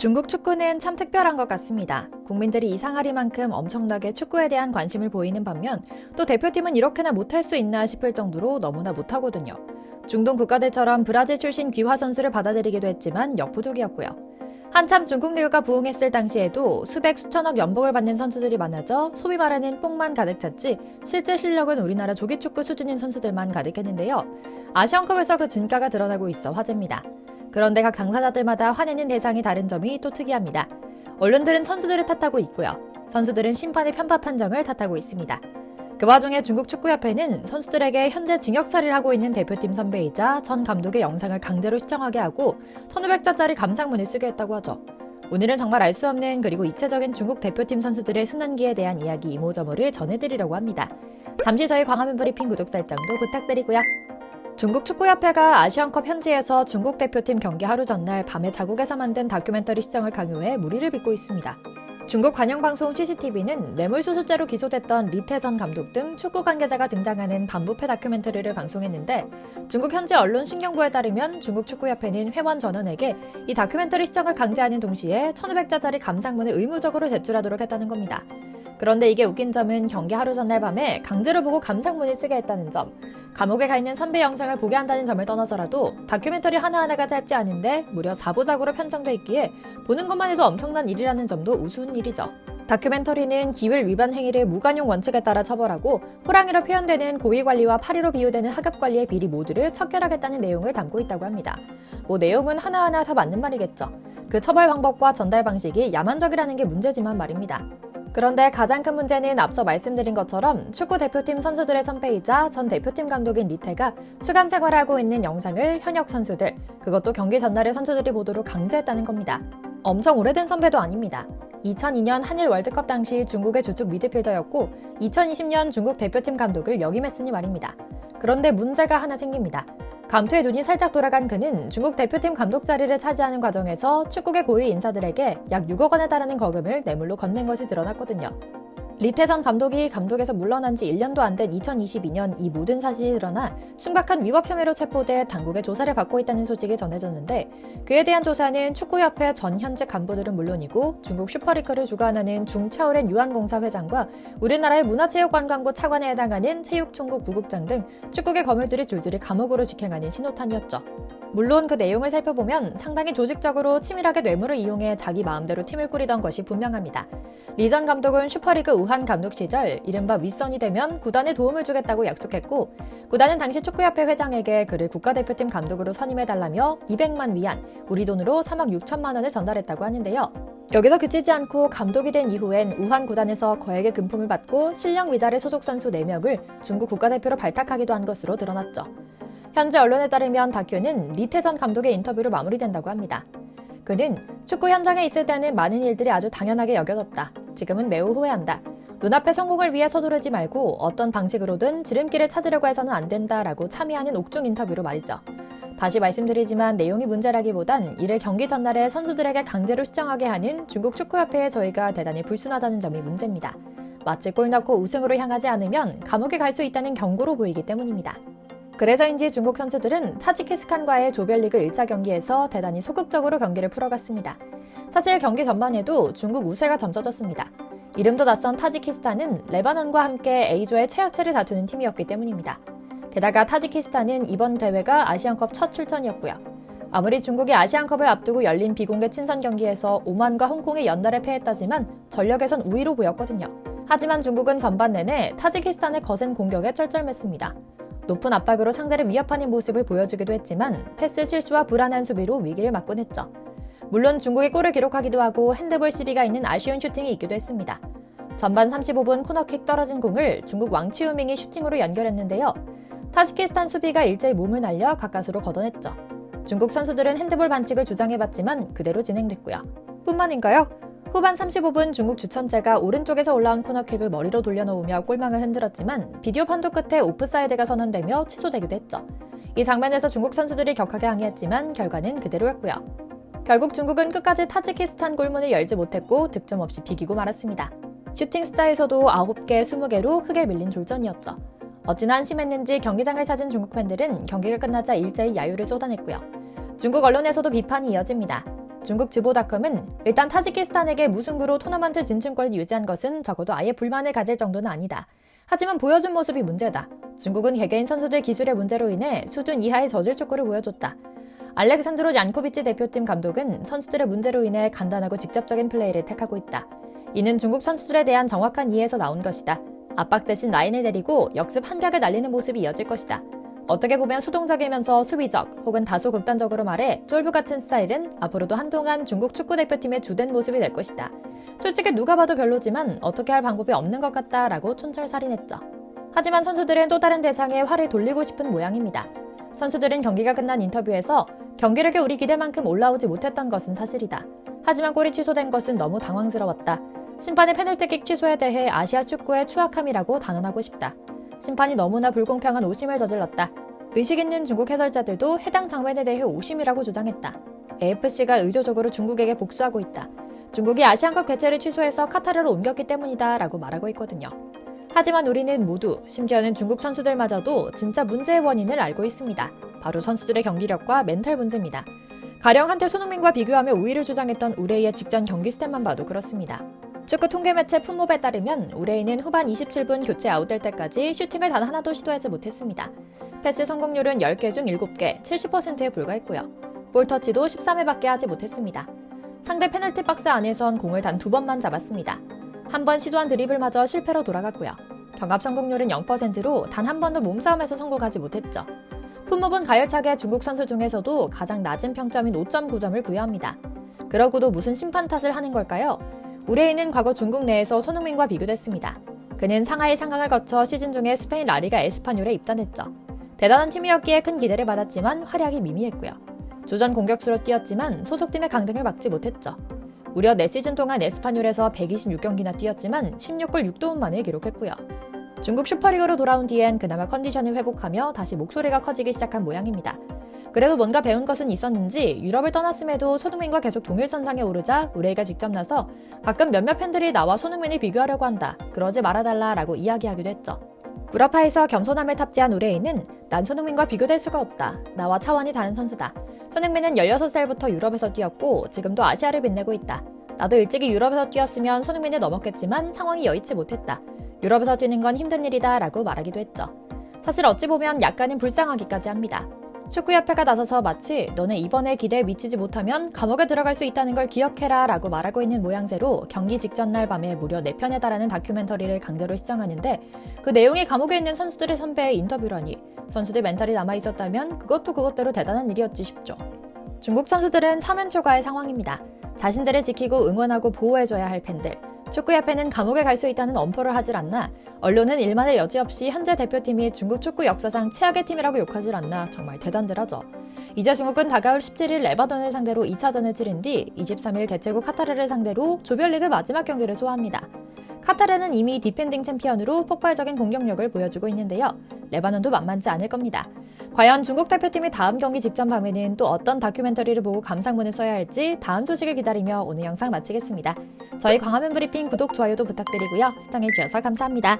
중국 축구는 참 특별한 것 같습니다. 국민들이 이상하리만큼 엄청나게 축구에 대한 관심을 보이는 반면 또 대표팀은 이렇게나 못할 수 있나 싶을 정도로 너무나 못하거든요. 중동 국가들처럼 브라질 출신 귀화 선수를 받아들이기도 했지만 역부족이었고요. 한참 중국 리그가 부흥했을 당시에도 수백 수천억 연봉을 받는 선수들이 많아져 소위 말하는 뽕만 가득 찼지 실제 실력은 우리나라 조기축구 수준인 선수들만 가득했는데요. 아시안컵에서 그 진가가 드러나고 있어 화제입니다. 그런데 각 당사자들마다 화내는 대상이 다른 점이 또 특이합니다. 언론들은 선수들을 탓하고 있고요. 선수들은 심판의 편파 판정을 탓하고 있습니다. 그 와중에 중국 축구협회는 선수들에게 현재 징역살이를 하고 있는 대표팀 선배이자 전 감독의 영상을 강제로 시청하게 하고 1,500자짜리 감상문을 쓰게 했다고 하죠. 오늘은 정말 알 수 없는 그리고 입체적인 중국 대표팀 선수들의 순환기에 대한 이야기 이모저모를 전해드리려고 합니다. 잠시 저희 광화문 브리핑 구독 설정도 부탁드리고요. 중국 축구협회가 아시안컵 현지에서 중국 대표팀 경기 하루 전날 밤에 자국에서 만든 다큐멘터리 시청을 강요해 물의를 빚고 있습니다. 중국 관영방송 CCTV는 뇌물수수죄로 기소됐던 리태전 감독 등 축구 관계자가 등장하는 반부패 다큐멘터리를 방송했는데 중국 현지 언론 신경부에 따르면 중국 축구협회는 회원 전원에게 이 다큐멘터리 시청을 강제하는 동시에 1,500자짜리 감상문을 의무적으로 제출하도록 했다는 겁니다. 그런데 이게 웃긴 점은 경기 하루 전날 밤에 강제로 보고 감상문을 쓰게 했다는 점, 감옥에 가 있는 선배 영상을 보게 한다는 점을 떠나서라도 다큐멘터리 하나하나가 짧지 않은데 무려 4부작으로 편성돼 있기에 보는 것만 해도 엄청난 일이라는 점도 우스운 일이죠. 다큐멘터리는 기율 위반 행위를 무관용 원칙에 따라 처벌하고 호랑이로 표현되는 고위관리와 파리로 비유되는 하급관리의 비리 모두를 척결하겠다는 내용을 담고 있다고 합니다. 내용은 하나하나 다 맞는 말이겠죠. 그 처벌 방법과 전달 방식이 야만적이라는 게 문제지만 말입니다. 그런데 가장 큰 문제는 앞서 말씀드린 것처럼 축구 대표팀 선수들의 선배이자 전 대표팀 감독인 리태가 수감 생활하고 있는 영상을 현역 선수들, 그것도 경기 전날에 선수들이 보도록 강제했다는 겁니다. 엄청 오래된 선배도 아닙니다. 2002년 한일 월드컵 당시 중국의 주축 미드필더였고 2020년 중국 대표팀 감독을 역임했으니 말입니다. 그런데 문제가 하나 생깁니다. 감투에 눈이 살짝 돌아간 그는 중국 대표팀 감독 자리를 차지하는 과정에서 축구계 고위 인사들에게 약 6억 원에 달하는 거금을 뇌물로 건넨 것이 드러났거든요. 리태전 감독이 감독에서 물러난 지 1년도 안 된 2022년 이 모든 사실이 드러나 심각한 위법 혐의로 체포돼 당국의 조사를 받고 있다는 소식이 전해졌는데 그에 대한 조사는 축구협회 전 현직 간부들은 물론이고 중국 슈퍼리그를 주관하는 중차오렌 유한공사 회장과 우리나라의 문화체육관광부 차관에 해당하는 체육총국 부국장 등 축구계 거물들이 줄줄이 감옥으로 직행하는 신호탄이었죠. 물론 그 내용을 살펴보면 상당히 조직적으로 치밀하게 뇌물을 이용해 자기 마음대로 팀을 꾸리던 것이 분명합니다. 리 전 감독은 슈퍼리그 우한 감독 시절 이른바 윗선이 되면 구단에 도움을 주겠다고 약속했고 구단은 당시 축구협회 회장에게 그를 국가대표팀 감독으로 선임해달라며 200만 위안, 우리 돈으로 3억 6천만 원을 전달했다고 하는데요. 여기서 그치지 않고 감독이 된 이후엔 우한 구단에서 거액의 금품을 받고 실력 미달의 소속 선수 4명을 중국 국가대표로 발탁하기도 한 것으로 드러났죠. 현재 언론에 따르면 다큐는 리태전 감독의 인터뷰로 마무리된다고 합니다. 그는 축구 현장에 있을 때는 많은 일들이 아주 당연하게 여겨졌다. 지금은 매우 후회한다. 눈앞의 성공을 위해 서두르지 말고 어떤 방식으로든 지름길을 찾으려고 해서는 안 된다라고 참여하는 옥중 인터뷰로 말이죠. 다시 말씀드리지만 내용이 문제라기보단 이를 경기 전날에 선수들에게 강제로 시청하게 하는 중국 축구협회의 저희가 대단히 불순하다는 점이 문제입니다. 마치 골 넣고 우승으로 향하지 않으면 감옥에 갈 수 있다는 경고로 보이기 때문입니다. 그래서인지 중국 선수들은 타지키스탄과의 조별리그 1차 경기에서 대단히 소극적으로 경기를 풀어갔습니다. 사실 경기 전반에도 중국 우세가 점쳐졌습니다. 이름도 낯선 타지키스탄은 레바논과 함께 A조의 최약체를 다투는 팀이었기 때문입니다. 게다가 타지키스탄은 이번 대회가 아시안컵 첫 출전이었고요. 아무리 중국이 아시안컵을 앞두고 열린 비공개 친선 경기에서 오만과 홍콩이 연달에 패했다지만 전력에선 우위로 보였거든요. 하지만 중국은 전반 내내 타지키스탄의 거센 공격에 쩔쩔맸습니다. 높은 압박으로 상대를 위협하는 모습을 보여주기도 했지만 패스 실수와 불안한 수비로 위기를 맞곤 했죠. 물론 중국이 골을 기록하기도 하고 핸드볼 시비가 있는 아쉬운 슈팅이 있기도 했습니다. 전반 35분 코너킥 떨어진 공을 중국 왕치우밍이 슈팅으로 연결했는데요. 타지키스탄 수비가 일제히 몸을 날려 가까스로 걷어냈죠. 중국 선수들은 핸드볼 반칙을 주장해봤지만 그대로 진행됐고요. 뿐만인가요? 후반 35분 중국 주천재가 오른쪽에서 올라온 코너킥을 머리로 돌려놓으며 골망을 흔들었지만 비디오 판독 끝에 오프사이드가 선언되며 취소되기도 했죠. 이 장면에서 중국 선수들이 격하게 항의했지만 결과는 그대로였고요. 결국 중국은 끝까지 타지키스탄 골문을 열지 못했고 득점 없이 비기고 말았습니다. 슈팅 숫자에서도 9개, 20개로 크게 밀린 졸전이었죠. 어찌나 한심했는지 경기장을 찾은 중국 팬들은 경기가 끝나자 일제히 야유를 쏟아냈고요. 중국 언론에서도 비판이 이어집니다. 중국 지보닷컴은 일단 타지키스탄에게 무승부로 토너먼트 진출권을 유지한 것은 적어도 아예 불만을 가질 정도는 아니다. 하지만 보여준 모습이 문제다. 중국은 개개인 선수들 기술의 문제로 인해 수준 이하의 저질 축구를 보여줬다. 알렉산드로 얀코비치 대표팀 감독은 선수들의 문제로 인해 간단하고 직접적인 플레이를 택하고 있다. 이는 중국 선수들에 대한 정확한 이해에서 나온 것이다. 압박 대신 라인을 내리고 역습 한 벽을 날리는 모습이 이어질 것이다. 어떻게 보면 수동적이면서 수비적 혹은 다소 극단적으로 말해 쫄부 같은 스타일은 앞으로도 한동안 중국 축구대표팀의 주된 모습이 될 것이다. 솔직히 누가 봐도 별로지만 어떻게 할 방법이 없는 것 같다라고 촌철살인했죠. 하지만 선수들은 또 다른 대상에 활을 돌리고 싶은 모양입니다. 선수들은 경기가 끝난 인터뷰에서 경기력이 우리 기대만큼 올라오지 못했던 것은 사실이다. 하지만 골이 취소된 것은 너무 당황스러웠다. 심판의 페널티킥 취소에 대해 아시아 축구의 추악함이라고 단언하고 싶다. 심판이 너무나 불공평한 오심을 저질렀다. 의식 있는 중국 해설자들도 해당 장면에 대해 오심이라고 주장했다. AFC가 의도적으로 중국에게 복수하고 있다. 중국이 아시안컵 개최를 취소해서 카타르로 옮겼기 때문이다 라고 말하고 있거든요. 하지만 우리는 모두, 심지어는 중국 선수들마저도 진짜 문제의 원인을 알고 있습니다. 바로 선수들의 경기력과 멘탈 문제입니다. 가령 한때 손흥민과 비교하며 우위를 주장했던 우레이의 직전 경기 스탯만 봐도 그렇습니다. 축구 통계 매체 풋몹에 따르면 우레이는 후반 27분 교체 아웃될 때까지 슈팅을 단 하나도 시도하지 못했습니다. 패스 성공률은 10개 중 7개, 70%에 불과했고요. 볼터치도 13회밖에 하지 못했습니다. 상대 페널티 박스 안에선 공을 단 2번만 잡았습니다. 한 번 시도한 드리블마저 실패로 돌아갔고요. 경합 성공률은 0%로 단 한 번도 몸싸움에서 성공하지 못했죠. 풋몹은 가열차게 중국 선수 중에서도 가장 낮은 평점인 5.9점을 부여합니다. 그러고도 무슨 심판 탓을 하는 걸까요? 우레이는 과거 중국 내에서 손흥민과 비교됐습니다. 그는 상하이 상강을 거쳐 시즌 중에 스페인 라리가 에스파뇰에 입단했죠. 대단한 팀이었기에 큰 기대를 받았지만 활약이 미미했고요. 주전 공격수로 뛰었지만 소속팀의 강등을 막지 못했죠. 무려 4시즌 동안 에스파뇰에서 126경기나 뛰었지만 16골 6도움만을 기록했고요. 중국 슈퍼리그로 돌아온 뒤엔 그나마 컨디션을 회복하며 다시 목소리가 커지기 시작한 모양입니다. 그래도 뭔가 배운 것은 있었는지 유럽을 떠났음에도 손흥민과 계속 동일선상에 오르자 우레이가 직접 나서 가끔 몇몇 팬들이 나와 손흥민을 비교하려고 한다. 그러지 말아달라 라고 이야기하기도 했죠. 구라파에서 겸손함을 탑재한 우레이는 난 손흥민과 비교될 수가 없다. 나와 차원이 다른 선수다. 손흥민은 16살부터 유럽에서 뛰었고 지금도 아시아를 빛내고 있다. 나도 일찍이 유럽에서 뛰었으면 손흥민을 넘었겠지만 상황이 여의치 못했다. 유럽에서 뛰는 건 힘든 일이다 라고 말하기도 했죠. 사실 어찌 보면 약간은 불쌍하기까지 합니다. 축구협회가 나서서 마치 너네 이번에 기대에 미치지 못하면 감옥에 들어갈 수 있다는 걸 기억해라 라고 말하고 있는 모양새로 경기 직전 날 밤에 무려 4편에 달하는 다큐멘터리를 강제로 시청하는데 그 내용이 감옥에 있는 선수들의 선배의 인터뷰라니 선수들 멘탈이 남아있었다면 그것도 그것대로 대단한 일이었지 싶죠. 중국 선수들은 사면초가의 상황입니다. 자신들을 지키고 응원하고 보호해줘야 할 팬들. 축구협회는 감옥에 갈 수 있다는 엄포를 하질 않나 언론은 일만의 여지 없이 현재 대표팀이 중국 축구 역사상 최악의 팀이라고 욕하질 않나 정말 대단들 하죠. 이제 중국은 다가올 17일 레바논을 상대로 2차전을 치른 뒤 23일 개최국 카타르를 상대로 조별리그 마지막 경기를 소화합니다. 카타르는 이미 디펜딩 챔피언으로 폭발적인 공격력을 보여주고 있는데요. 레바논도 만만치 않을 겁니다. 과연 중국 대표팀이 다음 경기 직전 밤에는 또 어떤 다큐멘터리를 보고 감상문을 써야 할지 다음 소식을 기다리며 오늘 영상 마치겠습니다. 저희 광화문 브리핑 구독, 좋아요도 부탁드리고요. 시청해주셔서 감사합니다.